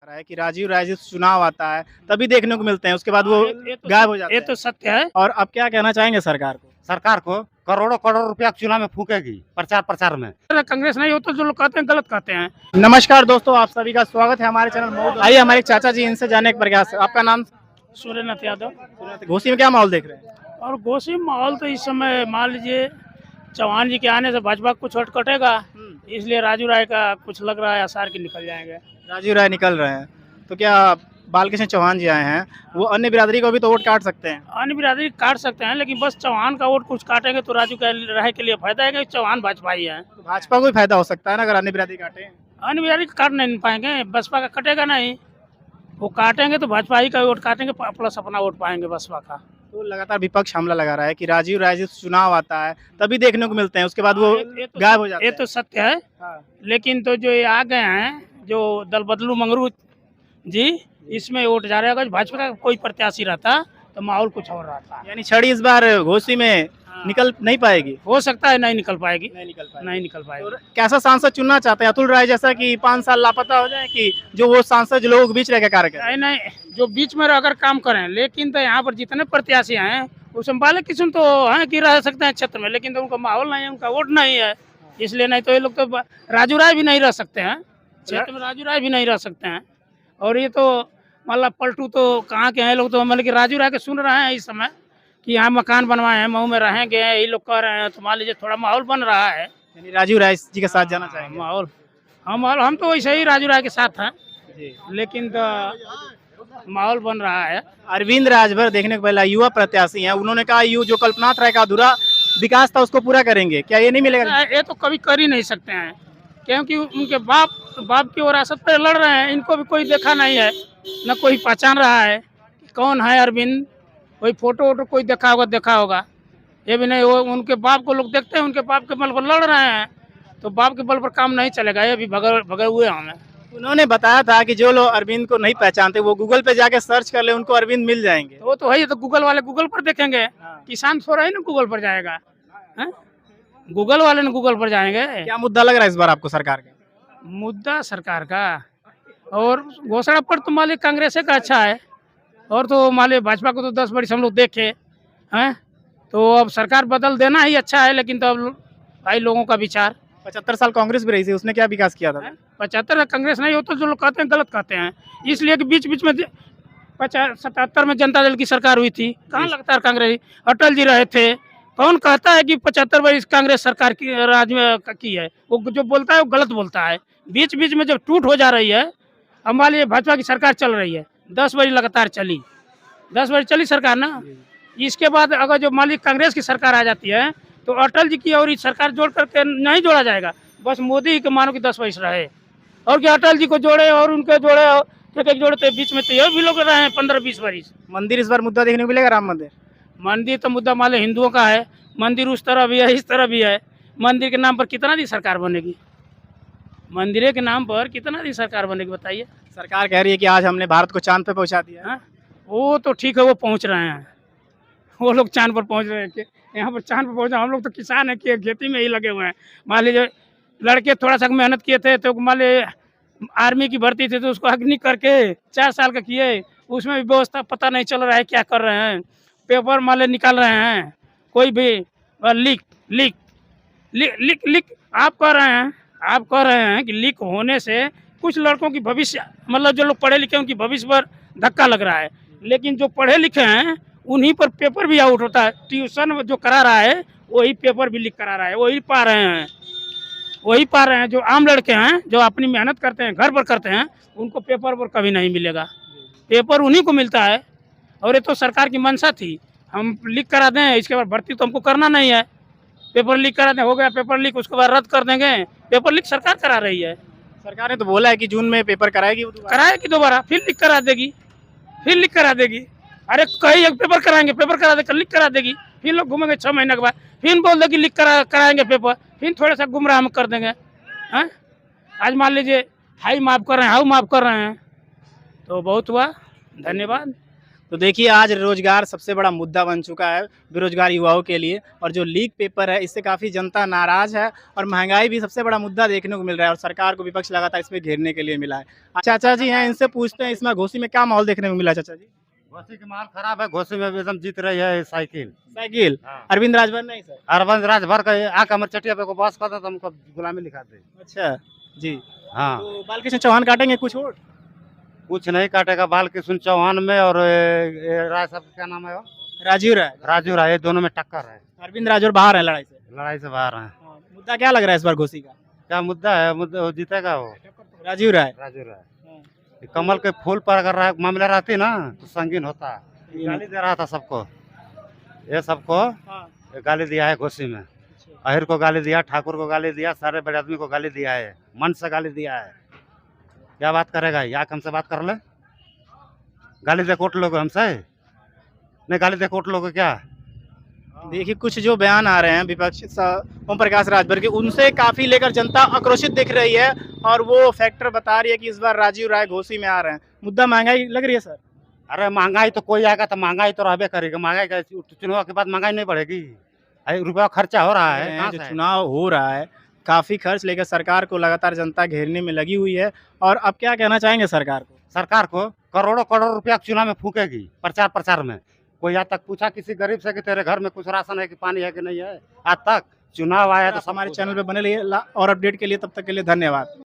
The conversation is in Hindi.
रहा है कि राजीव राय जी चुनाव आता है तभी देखने को मिलते हैं, उसके बाद वो ये तो गायब हो जाते ये हैं। तो सत्य है। और अब क्या कहना चाहेंगे सरकार को? सरकार को करोड़ों करोड़ रुपया चुनाव में फूकेगी प्रचार में। अगर कांग्रेस नहीं हो तो जो लोग कहते हैं गलत कहते हैं। नमस्कार दोस्तों, आप सभी का स्वागत है हमारे चैनल मऊ। आइए हमारे चाचा जी, इनसे जानने का प्रयास है। आपका नाम? सूर्यनाथ यादव। घोसी में क्या माहौल देख रहे हैं? और घोसी माहौल तो इस समय मान लीजिए चौहान जी के आने से भाजपा को कुछ कटेगा, इसलिए राजू राय का कुछ लग रहा है आसार की निकल जाएंगे। राजीव राय निकल रहे हैं तो क्या बालकृष्ण चौहान जी आए हैं, वो अन्य बिरादरी को भी तो वोट काट सकते हैं? अन्य बिरादरी काट सकते हैं, लेकिन बस चौहान का वोट कुछ काटेंगे तो राजू राय के लिए फायदा है कि चौहान भाजपा ही है। तो भाजपा को भी फायदा हो सकता है ना अगर अन्य बिरादरी काटे। अन्य बिरादरी काट नहीं पाएंगे, बसपा का कटेगा नहीं। वो काटेंगे तो भाजपा ही का वोट काटेंगे, प्लस अपना वोट पाएंगे बसपा का। तो लगातार विपक्ष हमला लगा रहा है कि राजीव राय जी चुनाव आता है तभी देखने को मिलते हैं, उसके बाद वो गायब हो जाते ये हैं। तो सत्य है। हाँ। लेकिन तो जो ये आ गए हैं, जो दल बदलू मंगरू जी, इसमें वोट जा रहा है। अगर भाजपा का कोई प्रत्याशी रहता तो माहौल कुछ और रहता। यानी छड़ी इस बार घोसी में निकल नहीं पाएगी। हो सकता है नहीं निकल पाएगी। नहीं निकल पाएगी। नहीं निकल पाएगी। और कैसा सांसद चुनना चाहते हैं? अतुल राय जैसा कि 5 साल लापता हो जाए, कि जो वो सांसद जो लोगों के बीच रह के कार्य करें? नहीं, जो बीच में अगर काम करें, लेकिन तो यहाँ पर जितने प्रत्याशी हैं उसमें बाले किस्म तो हैं कि रह सकते हैं क्षेत्र में, लेकिन तो उनका माहौल नहीं है, उनका वोट नहीं है, इसलिए नहीं तो ये लोग तो राजू राय भी नहीं रह सकते हैं क्षेत्र में। राजू राय भी नहीं रह सकते हैं। और ये तो मतलब पलटू तो कहाँ के हैं लोग, तो मतलब कि राजू राय के सुन रहे हैं इस समय कि यहाँ मकान बनवाए हैं, मऊ में रहेंगे, ये लोग कह रहे हैं, तो मान लीजिए थोड़ा माहौल बन रहा है। यानी राजीव राय जी के साथ जाना चाहेंगे? माहौल हम तो वैसे ही राजू राय के साथ हैं, लेकिन तो माहौल बन रहा है। अरविंद राजभर देखने को पहला युवा प्रत्याशी हैं, उन्होंने कहा जो कल्पनाथ राय का अधूरा विकास था उसको पूरा करेंगे, क्या ये नहीं मिलेगा? ये तो कभी कर ही नहीं सकते हैं, क्योंकि उनके बाप की विरासत पर लड़ रहे हैं। इनको भी कोई देखा नहीं है, न कोई पहचान रहा है कि कौन है अरविंद। कोई फोटो वोटो कोई देखा होगा, ये भी नहीं। वो उनके बाप को लोग देखते हैं, उनके बाप के बल पर लड़ रहे हैं, तो बाप के बल पर काम नहीं चलेगा। ये भी भगे हुए हमें। उन्होंने बताया था कि जो लोग अरविंद को नहीं पहचानते वो गूगल पे जाके सर्च कर ले, उनको अरविंद मिल जाएंगे। वो तो है ही, तो गूगल वाले गूगल पर देखेंगे। किसान थोड़ा ही ना गूगल पर जाएगा, गूगल वाले ने गूगल पर जाएंगे। क्या मुद्दा लग रहा है इस बार आपको सरकार का? मुद्दा सरकार का और घोषणा पर तो मालिक कांग्रेस का अच्छा है, और तो मालिक भाजपा को तो 10 वर्ष हम लोग देखे हैं, तो अब सरकार बदल देना ही अच्छा है। लेकिन तो अब भाई लोगों का विचार। 75 साल कांग्रेस भी रही थी, उसने क्या विकास किया था? 75 कांग्रेस नहीं हो तो जो लोग कहते हैं गलत कहते हैं, इसलिए कि बीच में 77 में जनता दल की सरकार हुई थी, कहाँ लगता है कांग्रेस? अटल जी रहे थे। कौन कहता है कि 75 वर्ष कांग्रेस सरकार की राज में की है? वो जो बोलता है वो गलत बोलता है। बीच में जब टूट हो जा रही है, हमारे भाजपा की सरकार चल रही है, 10 वर्ष लगातार चली, 10 वर्ष चली सरकार ना। इसके बाद अगर जो मालिक कांग्रेस की सरकार आ जाती है तो अटल जी की और इस सरकार जोड़ करके नहीं जोड़ा जाएगा, बस मोदी के मानो कि 10 वर्ष रहे, और क्या अटल जी को जोड़े और उनके जोड़े एक जोड़ते बीच में तो ये भी लोग रहे हैं 15-20 वर्ष। मंदिर इस बार मुद्दा देखने को मिलेगा? राम मंदिर? मंदिर तो मुद्दा मान लो हिंदुओं का है, मंदिर उस तरह भी है इस तरह भी है। मंदिर के नाम पर कितना दी सरकार बनेगी? मंदिर के नाम पर कितना दी सरकार बनेगी बताइए? सरकार कह रही है कि आज हमने भारत को चांद पे पहुंचा दिया। हाँ, वो तो ठीक है, वो पहुंच रहे हैं, वो लोग चांद पर पहुंच रहे हैं। यहाँ पर चांद पर पहुंचा, हम लोग तो किसान है कि खेती में ही लगे हुए हैं। मान लीजिए लड़के थोड़ा सा मेहनत किए थे, तो मान लीजिए आर्मी की भर्ती थी तो उसको अग्नि करके 4 साल का किए, उसमें भी व्यवस्था पता नहीं चल रहा है क्या कर रहे हैं। पेपर मान लीजिए निकाल रहे हैं, कोई भी लीक आप कह रहे हैं कि लीक होने से कुछ लड़कों की भविष्य, मतलब जो लोग पढ़े लिखे उनकी भविष्य पर धक्का लग रहा है। लेकिन जो पढ़े लिखे हैं उन्हीं पर पेपर भी आउट होता है। ट्यूशन जो करा रहा है वही पेपर भी लीक करा रहा है, वही पा रहे हैं। जो आम लड़के हैं जो अपनी मेहनत करते हैं, घर पर करते हैं, उनको पेपर पर कभी नहीं मिलेगा। पेपर उन्हीं को मिलता है। और ये तो सरकार की मंशा थी, हम लीक करा दें, इसके बाद भर्ती तो हमको करना नहीं है। पेपर लीक करा दें, हो गया पेपर लीक, उसके बाद रद्द कर देंगे। पेपर लीक सरकार करा रही है। सरकार ने तो बोला है कि जून में पेपर कराएगी, कराएगी दोबारा, फिर लीक करा देगी। अरे कहीं एक पेपर कराएंगे, पेपर करा देकर लीक करा देगी, फिर लोग घूमेंगे 6 महीने के बाद, फिर बोल देगी लीक कराएंगे पेपर, फिर थोड़ा सा गुमराह हम कर देंगे। हैं, आज मान लीजिए हाई माफ कर रहे हैं, हाउ माफ कर रहे हैं, तो बहुत हुआ, धन्यवाद। तो देखिए आज रोजगार सबसे बड़ा मुद्दा बन चुका है बेरोजगार युवाओं के लिए, और जो लीक पेपर है इससे काफ़ी जनता नाराज है, और महंगाई भी सबसे बड़ा मुद्दा देखने को मिल रहा है, और सरकार को विपक्ष लगातार इसमें घेरने के लिए मिला है। चाचा जी हैं, इनसे पूछते हैं इसमें घोसी में क्या माहौल देखने को मिला चाचा जी? घोसी की माल खराब है, घोसी में भी एकदम जीत रही है साइकिल। साइकिल हाँ। अरविंद राजभर नहीं सर? अरविंद राज भर का आके हमारे चटिया पे को बस करते तो हमको गुलामी लिखा दे। अच्छा जी। हाँ, तो बालकृष्ण चौहान काटेंगे कुछ वोट? कुछ नहीं काटेगा बाल किशुन चौहान में, और ये राय साहब क्या नाम है वो? राजीव राय। राजू राय, ये दोनों में टक्कर है, अरविंद राजभर बाहर है लड़ाई से। लड़ाई से बाहर है। हाँ, मुद्दा क्या लग रहा है इस बार घोसी का? क्या मुद्दा है? मुद्दा वो जीतेगा वो राजीव राय। राजू राय। ये कमल के फूल पर अगर मामला रहती ना तो संगीन होता। ये गाली दे रहा था सबको, ये सबको ये गाली दिया है घोसी में। अहिर को गाली दिया, ठाकुर को गाली दिया, सारे बड़े आदमी को गाली दिया है, मन से गाली दिया है। क्या बात करेगा? या हमसे बात कर ले, गाली दे कोट लोग हमसे नहीं, गाली दे कोट लोग क्या? देखिए कुछ जो बयान आ रहे हैं विपक्ष ओम प्रकाश राजभर के, उनसे काफी लेकर जनता आक्रोशित दिख रही है, और वो फैक्टर बता रही है कि इस बार राजीव राय घोसी में आ रहे हैं। मुद्दा महंगाई लग रही है सर? अरे महंगाई तो कोई आएगा तो महंगाई तो रहबे करेगी। महंगाई का चुनाव के बाद महंगाई नहीं बढ़ेगी? रुपया खर्चा हो रहा है, कहाँ जो से है? चुनाव हो रहा है काफी खर्च लेकर सरकार को लगातार जनता घेरने में लगी हुई है, और अब क्या कहना चाहेंगे सरकार को? सरकार को करोड़ों करोड़ रुपया चुनाव में फूकेगी प्रचार में। कोई आज तक पूछा किसी गरीब से कि तेरे घर में कुछ राशन है कि पानी है कि नहीं है? आज तक चुनाव आया तो हमारे चैनल पे बने रहिए और अपडेट के लिए, तब तक के लिए धन्यवाद।